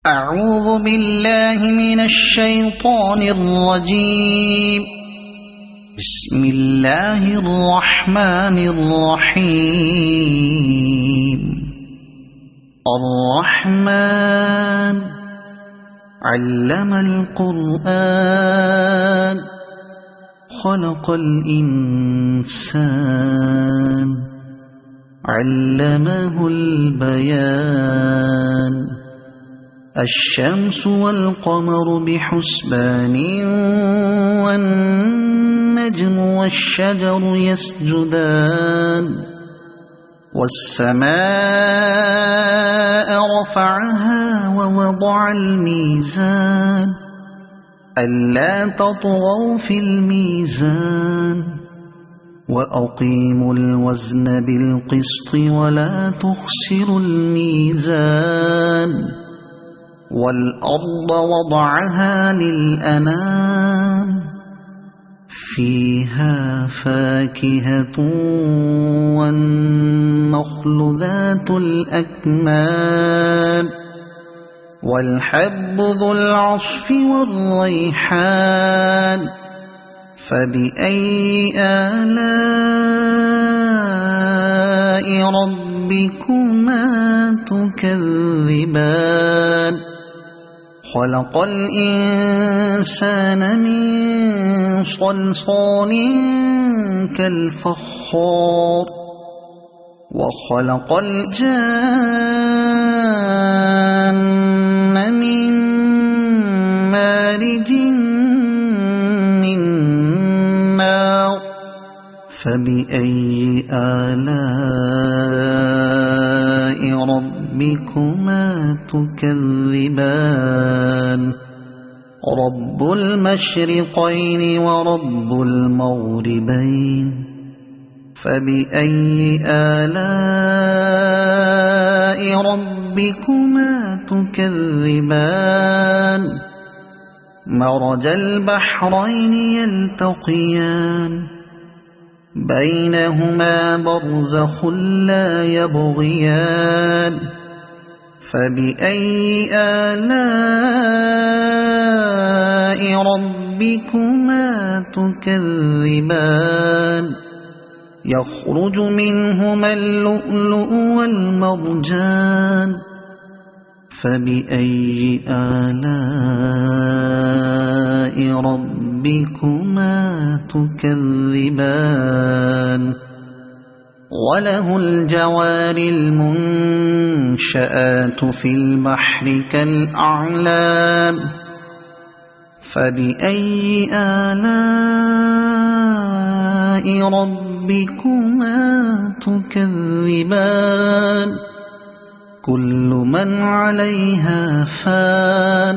أعوذ بالله من الشيطان الرجيم. بسم الله الرحمن الرحيم. الرحمن علم القرآن خلق الإنسان علمه البيان. الشمس والقمر بحسبان والنجم والشجر يسجدان. والسماء رفعها ووضع الميزان ألا تطغوا في الميزان وأقيموا الوزن بالقسط ولا تخسروا الميزان. والأرض وضعها للأنام فيها فاكهة والنخل ذات الأكمام والحب ذو العصف والريحان. فبأي آلاء ربكما تكذبان. خلق الإنسان من صلصال كالفخار وخلق الجان من مارج من نار. فبأي آلاء ربكما تكذبان. رب المشرقين ورب المغربين. فبأي آلاء ربكما تكذبان. مرج البحرين يلتقيان بينهما برزخ لا يبغيان. فبأي آلاء ربكما تكذبان. يخرج منهما اللؤلؤ والمرجان. فبأي آلاء ربكما تكذبان. وله الجوار المنشآت في البحر كالأعلام. فبأي آلاء ربكما تكذبان. كل من عليها فان